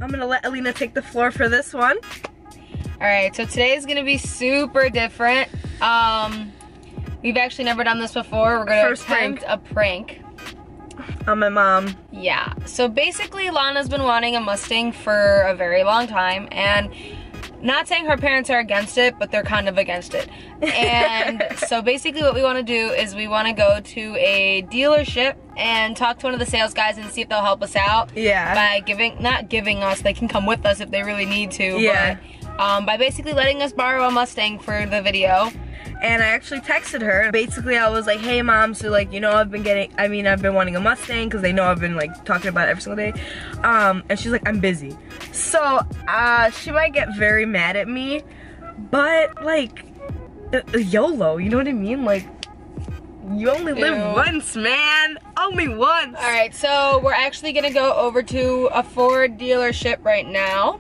I'm gonna let a.lynaaaa take the floor for this one. Alright, so today is gonna be super different. We've actually never done this before. We're gonna attempt a prank on my mom. Yeah, so basically Lana's been wanting a Mustang for a very long time, and not saying her parents are against it, but they're kind of against it. And so basically what we want to do is we want to go to a dealership and talk to one of the sales guys and see if they'll help us out. Yeah. By not giving us, they can come with us if they really need to. Yeah. But, by basically letting us borrow a Mustang for the video. And I actually texted her. Basically, I was like, hey mom, so like, you know, I've been wanting a Mustang because they know I've been like talking about it every single day. And she's like, I'm busy. So, she might get very mad at me, but like, YOLO, you know what I mean? Like, you only live once, man. Only once. All right, so we're actually gonna go over to a Ford dealership right now.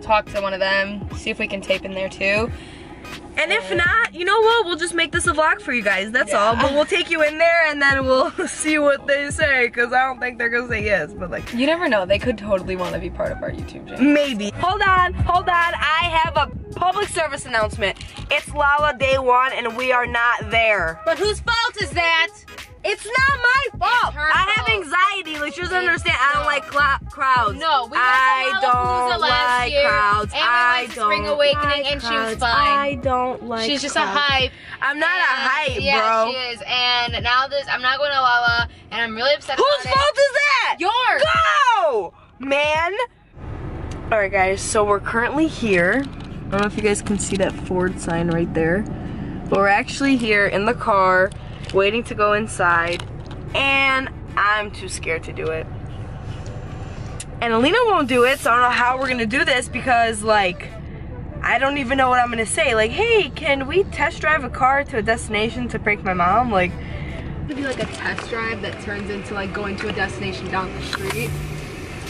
Talk to one of them, see if we can tape in there too. And if not, you know what? We'll just make this a vlog for you guys. That's all. But we'll take you in there and then we'll see what they say. Because I don't think they're going to say yes. But like, you never know. They could totally want to be part of our YouTube channel. Maybe. Hold on. I have a public service announcement. It's Lala Day 1 and we are not there. But whose fault is that? It's not my fault. I have anxiety. Like, she doesn't understand. I don't like crowds. No, we went to Lollapalooza last year. Crowds. And we went to Spring Awakening and she was fine. I don't like She's just crowds. a hype. I'm not a hype, bro. Yeah, she is. And now I'm not going to Lala and I'm really upset Whose fault is that? Yours. Go! Man. Alright guys, so we're currently here. I don't know if you guys can see that Ford sign right there. But we're actually here in the car, waiting to go inside, and I'm too scared to do it. And a.lynaaaa won't do it, so I don't know how we're gonna do this because, like, I don't even know what I'm gonna say. Like, hey, can we test drive a car to a destination to prank my mom? Like, it could be like a test drive that turns into like going to a destination down the street.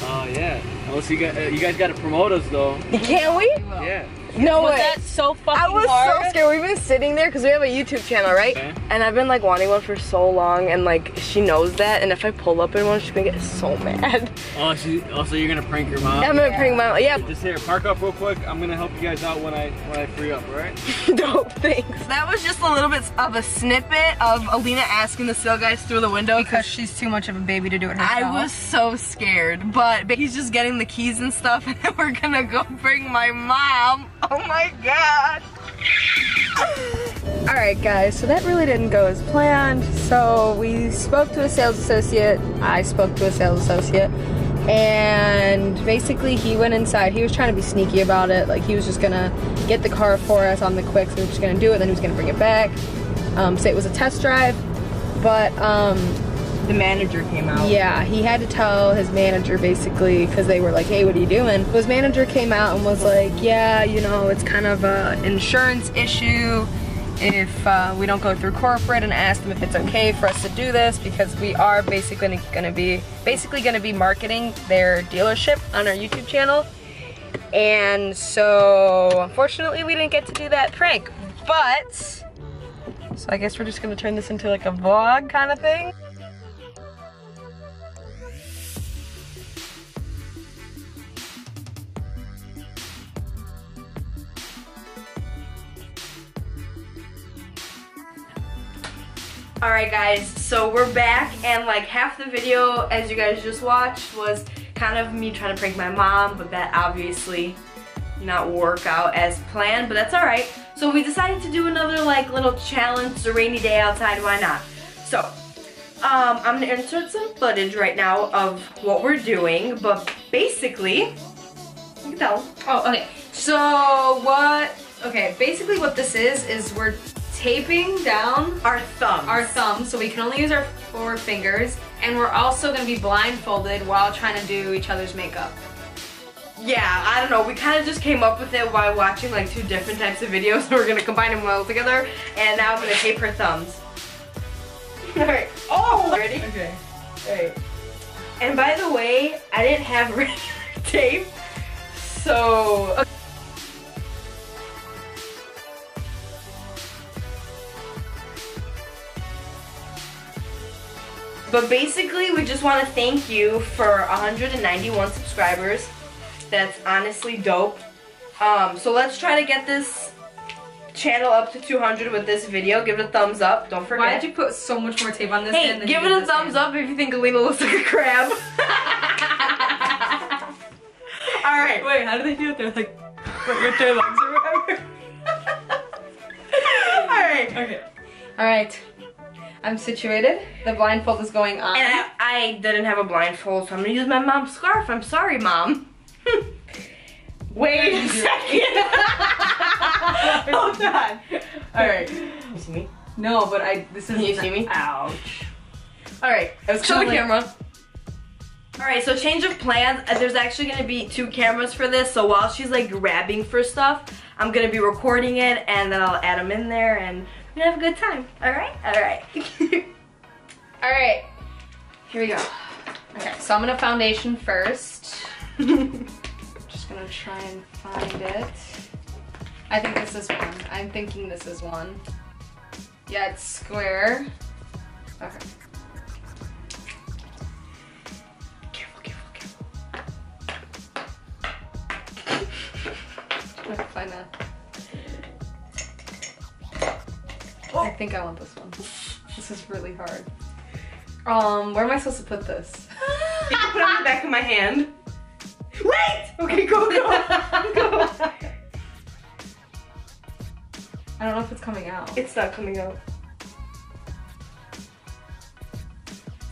Oh yeah. Unless you guys gotta promote us though. Can we? Yeah. No way. That's so fucking hard. I was so scared. We've been sitting there because we have a YouTube channel, right? Okay. And I've been like wanting one for so long, and like she knows that. And if I pull up in one, she's gonna get so mad. Oh, so you're gonna prank your mom? I'm gonna prank my mom. Yeah. Just here, park up real quick. I'm gonna help you guys out when I free up, alright? Dope, thanks. That was just a little bit of a snippet of a.lynaaaa asking the sale guys through the window because she's too much of a baby to do it herself. I was so scared, but he's just getting the keys and stuff, and then we're gonna go bring my mom. Oh my god. Alright guys, so that really didn't go as planned. So we spoke to a sales associate, I spoke to a sales associate, and basically he went inside. He was trying to be sneaky about it, like he was just gonna get the car for us on the quick, so we were just gonna do it, then he was gonna bring it back, say it was a test drive, but the manager came out. Yeah, he had to tell his manager basically because they were like, hey, what are you doing? His manager came out and was like, yeah, you know, it's kind of an insurance issue if we don't go through corporate, and ask them if it's okay for us to do this because we are basically gonna be marketing their dealership on our YouTube channel. And so unfortunately we didn't get to do that prank, but so I guess we're just gonna turn this into like a vlog kind of thing. Alright guys, so we're back, and like half the video, as you guys just watched, was kind of me trying to prank my mom, but that obviously not work out as planned, but that's alright. So we decided to do another like little challenge. It's a rainy day outside, why not? So, I'm gonna insert some footage right now of what we're doing, but basically, you can tell. Oh, okay. So basically what this is we're taping down our thumbs. So we can only use our 4 fingers, and we're also gonna be blindfolded while trying to do each other's makeup. Yeah, I don't know, we kind of just came up with it while watching like 2 different types of videos, so we're gonna combine them well together, and now I'm gonna tape her thumbs. Alright. Oh! Ready? Okay. Alright. And by the way, I didn't have regular tape, so... Okay. But basically, we just want to thank you for 191 subscribers. that's honestly dope. So let's try to get this channel up to 200 with this video. Give it a thumbs up. Don't forget. Why did you put so much more tape on this? Hey, give it a thumbs up if you think a.lynaaaa looks like a crab. Alright. Wait, how do they do it? They're like, with their legs or whatever? Alright. Okay. Alright. I'm situated. The blindfold is going on. And I didn't have a blindfold, so I'm gonna use my mom's scarf. I'm sorry, Mom. Wait a second. Hold on. Alright. You see me? No, but this is. Can you see me? Ouch. Alright, was show the kinda like- camera. Alright, so change of plans. There's actually gonna be 2 cameras for this, so while she's like grabbing for stuff, I'm gonna be recording it and then I'll add them in there and we're gonna have a good time. Alright? Alright. Alright. Here we go. Okay, so I'm gonna foundation first. Just gonna try and find it. I think this is one. I'm thinking this is one. Yeah, it's square. Okay. Careful, careful, careful. I have to find that. Oh. I think I want this one. This is really hard. Where am I supposed to put this? You can put it on the back of my hand. Wait! Okay, go, go, go. I don't know if it's coming out. It's not coming out.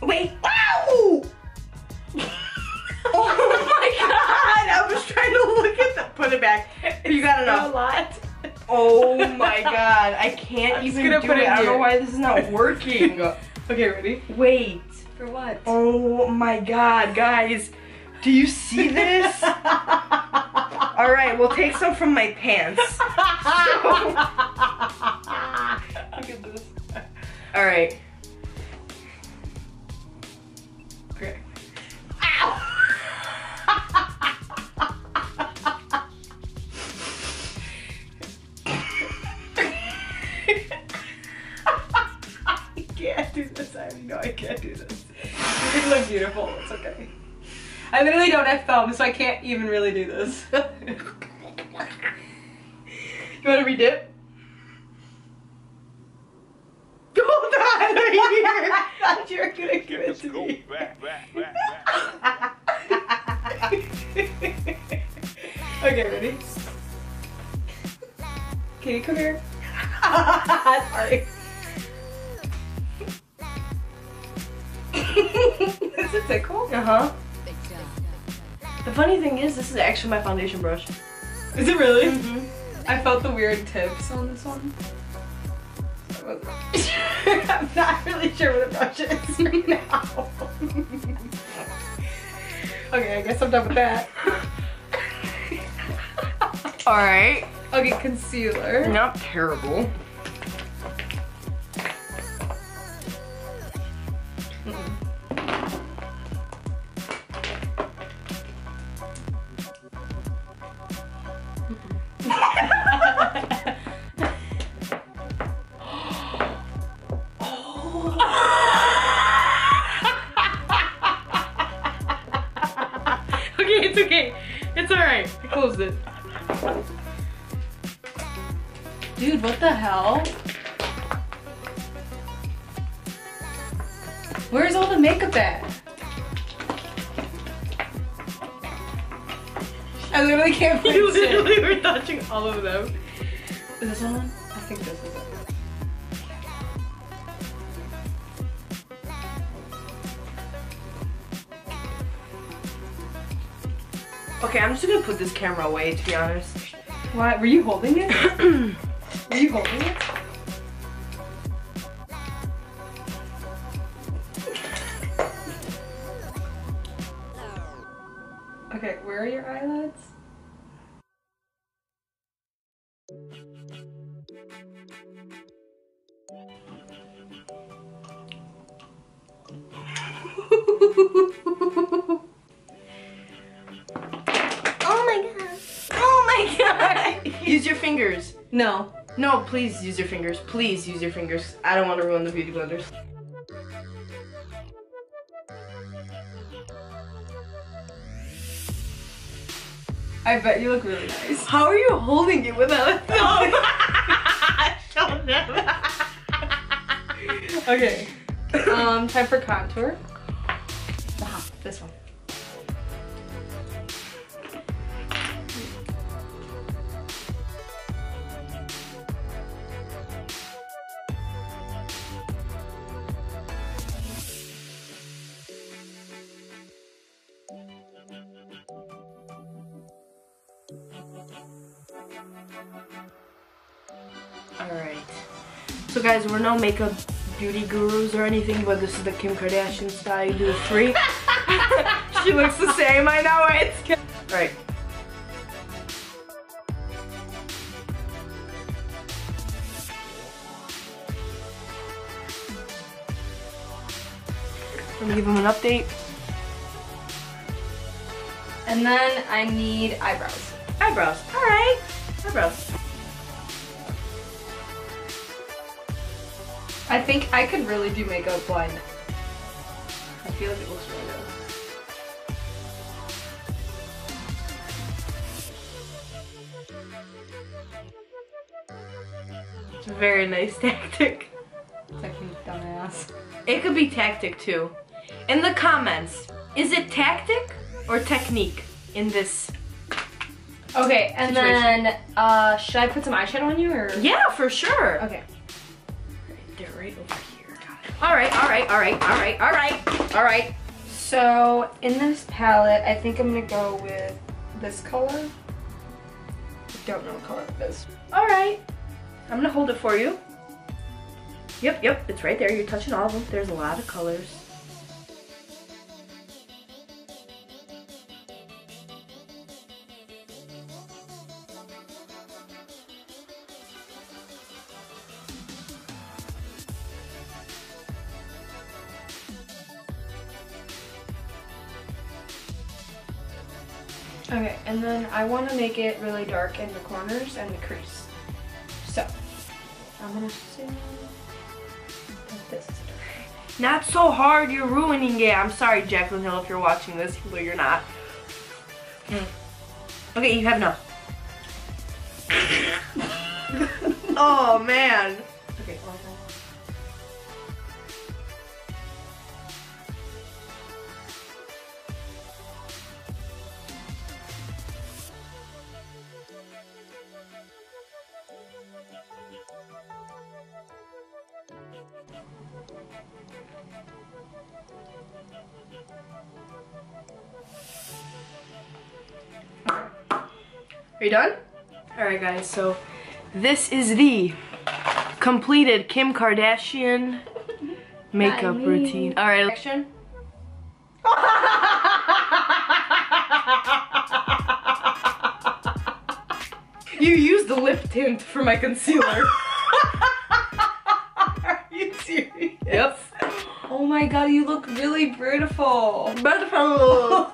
Wait! Ow! Oh my god! I was trying to look at that. Put it back. You got enough. A lot. Oh my god! I can't even gonna do put it. it I don't know here. why this is not working. Okay, ready? Wait. For what? Oh my god, guys. Do you see this? Alright, we'll take some from my pants. Look at this. Alright. Okay. Ow! I can't do this. I know I can't do this. You can look beautiful. It's okay. I literally don't have thumbs, so I can't even really do this. You want to redip? Hold on, right here. I thought you were gonna give it to me. Okay, ready? Can you come here? Sorry. Is it tickle? Uh-huh. The funny thing is, this is actually my foundation brush. Is it really? Mm-hmm. I felt the weird tips on this one. I'm not really sure what the brush is right now. Okay, I guess I'm done with that. Alright. Okay, concealer. Not terrible. Okay, it's okay. It's alright. I closed it. Dude, what the hell? Where's all the makeup at? I literally can't find You shit. literally were touching all of them. Is this one? I think this is it. Okay, I'm just gonna put this camera away, to be honest. Why? Were you holding it? Were you holding it? Okay, where are your eyelids? Use your fingers. No. No, please use your fingers. Please use your fingers. I don't want to ruin the beauty blenders. I bet you look really nice. How are you holding it without a thumb? Okay. Time for contour. This one. Alright. So guys, we're no makeup beauty gurus or anything, but this is the Kim Kardashian style. You do 3. She looks the same, I know it. Alright. Let me give him an update. And then I need eyebrows. Eyebrows. Alright. Eyebrows. I think I could really do makeup blind. I feel like it looks really good. It's a very nice tactic. Fucking dumbass. It could be tactic too. In the comments, is it tactic or technique in this? Okay, and situation? then should I put some eyeshadow on you or? Yeah, for sure. Okay. They're right over here. Alright, alright, alright, alright, alright, alright. So in this palette, I think I'm gonna go with this color. I don't know what color it is. Alright. I'm gonna hold it for you. Yep, yep, it's right there. You're touching all of them. There's a lot of colors. Okay, and then I want to make it really dark in the corners and the crease. So, I'm gonna assume that this is dark. Not so hard, you're ruining it. I'm sorry, Jaclyn Hill, if you're watching this, though you're not. Okay, you have enough. Oh, man. Okay, Are you done? Alright guys, so this is the completed Kim Kardashian makeup routine. Alright. Action. You used the lip tint for my concealer. Are you serious? Yep. Oh my god, you look really beautiful. Beautiful.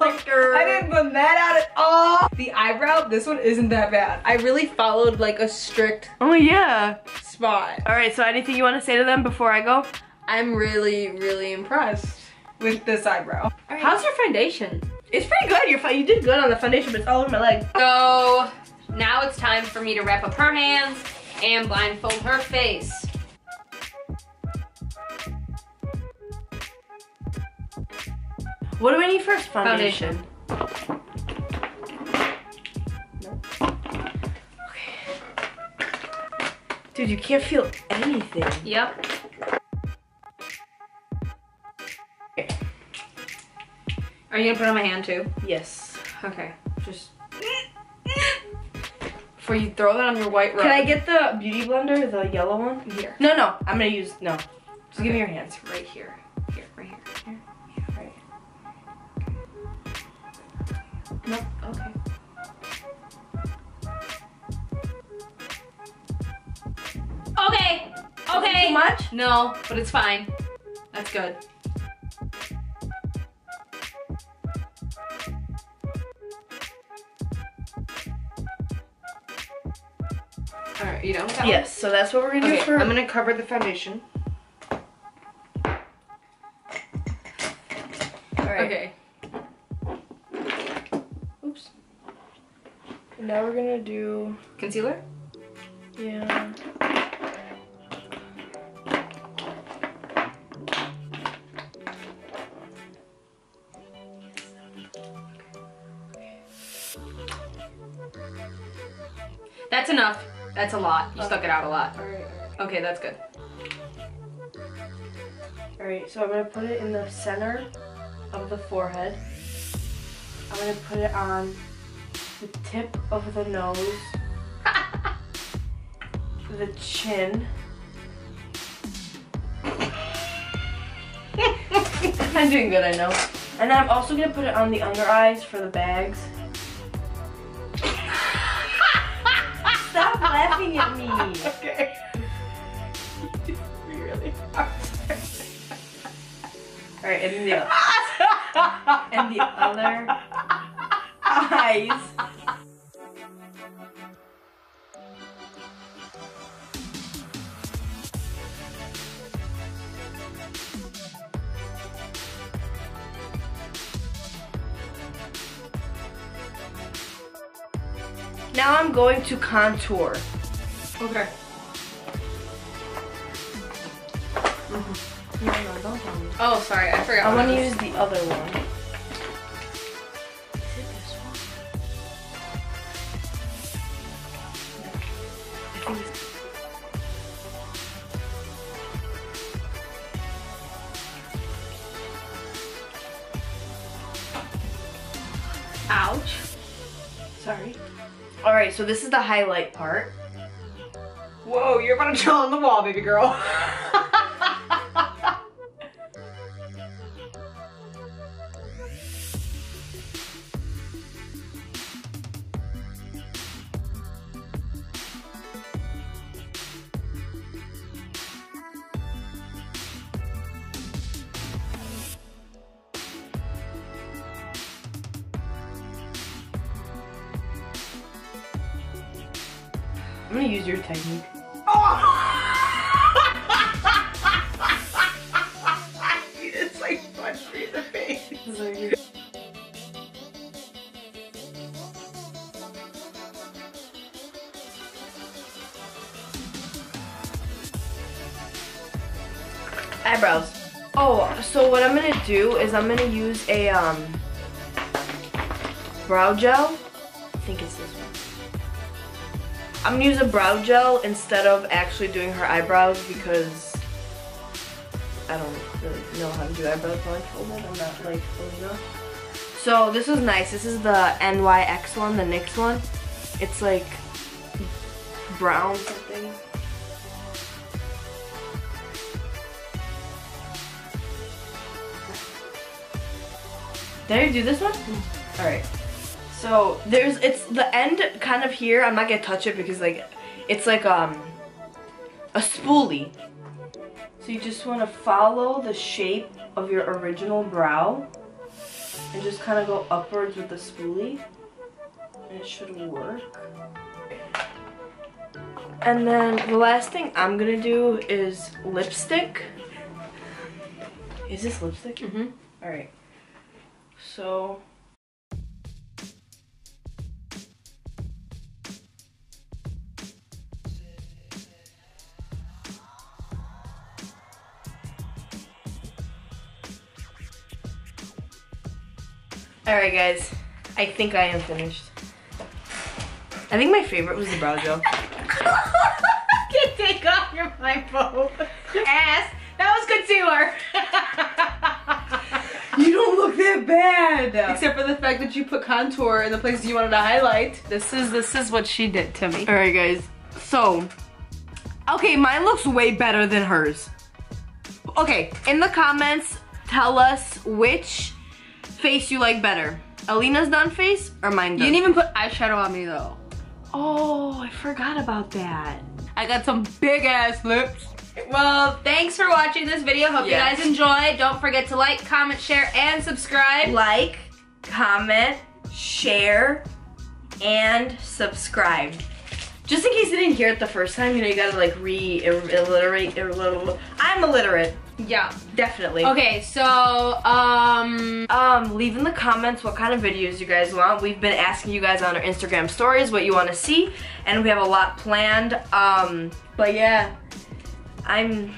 I didn't put that out at all. The eyebrow, this one isn't that bad. I really followed like a strict Oh yeah. spot. Alright, so anything you want to say to them before I go? I'm really, really impressed with this eyebrow. Right. How's your foundation? It's pretty good. You did good on the foundation, but it's all over my leg. So now it's time for me to wrap up her hands and blindfold her face. What do I need first? Foundation. Okay. Dude, you can't feel anything. Yep. Okay. Are you gonna put it on my hand too? Yes. Okay, just before you throw that on your white rug. Can I get the beauty blender, the yellow one? Here. No, no. I'm gonna use, no. Just give me your hands. Right here. Here, right here. Here. Right. Nope, okay. Okay, okay. Too much? No, but it's fine. That's good. Alright, you done with that Yes, so that's what we're gonna do Okay, for... I'm gonna cover the foundation. Alright. Okay. Oops. Now we're gonna do concealer. Yeah. That's enough. That's a lot. You stuck it out a lot. Alright. Okay, that's good. Alright, so I'm gonna put it in the center of the forehead. I'm gonna put it on the tip of the nose, the chin. I'm doing good, I know. And then I'm also gonna put it on the under eyes for the bags. Stop laughing at me. Okay. Really hard. Alright, and the other eyes. Now I'm going to contour. Okay. No, don't tell me. Oh, sorry, I forgot. I want to use the other one. Is it this one? I think it's... Ouch. Sorry. Alright, so this is the highlight part. Whoa, you're about to draw on the wall, baby girl. I'm gonna use your technique. It's like punched me in the face. Eyebrows. Oh, so what I'm gonna do is I'm gonna use a brow gel. I think it's this one. I'm gonna use a brow gel instead of actually doing her eyebrows because I don't really know how to do eyebrows blindfolded. I'm not like old enough. So this is nice. This is the NYX one, the NYX one. It's like brown something. Did I do this one? All right. So it's the end kind of here. I'm not gonna touch it because like it's like a spoolie. So you just want to follow the shape of your original brow and just kind of go upwards with the spoolie, and it should work. And then the last thing I'm gonna do is lipstick. Is this lipstick? Mm-hmm. All right. So. Alright guys, I think I am finished. I think my favorite was the brow gel. Can't take off your blindfold. Ass. That was concealer. You don't look that bad! Except for the fact that you put contour in the places you wanted to highlight. This is what she did to me. Alright guys, so, okay, mine looks way better than hers. Okay, in the comments, tell us which face you like better. a.lynaaaa's done face or mine done? You didn't even put eyeshadow on me though. Oh, I forgot about that. I got some big ass lips. Well, thanks for watching this video. Hope you guys enjoyed. Don't forget to like, comment, share, and subscribe. Like, comment, share, and subscribe. Just in case you didn't hear it the first time, you know, you gotta like re-alliterate. I'm illiterate. Yeah. Definitely. Okay, so, leave in the comments what kind of videos you guys want. We've been asking you guys on our Instagram stories what you want to see, and we have a lot planned. But yeah, I'm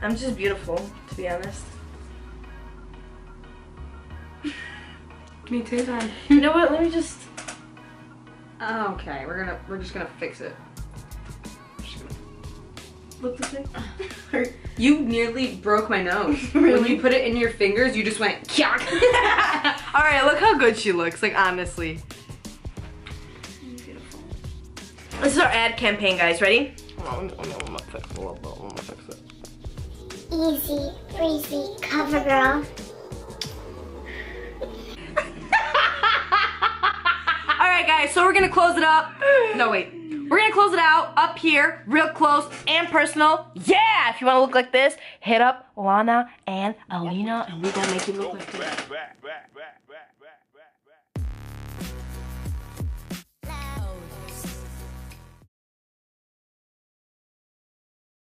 just beautiful, to be honest. Me too, then. You know what? Let me just. Okay, we're just gonna fix it. Look this way. You nearly broke my nose. Really? When you put it in your fingers, you just went kyak. Alright, look how good she looks, like honestly. Beautiful. This is our ad campaign, guys. Ready? Easy, breezy, cover girl. Alright guys, so we're gonna close it up. No, wait. We're gonna close it out up here, real close and personal. Yeah! If you wanna look like this, hit up a.lynaaaa and a.lynaaaa, and we gonna make you look like this.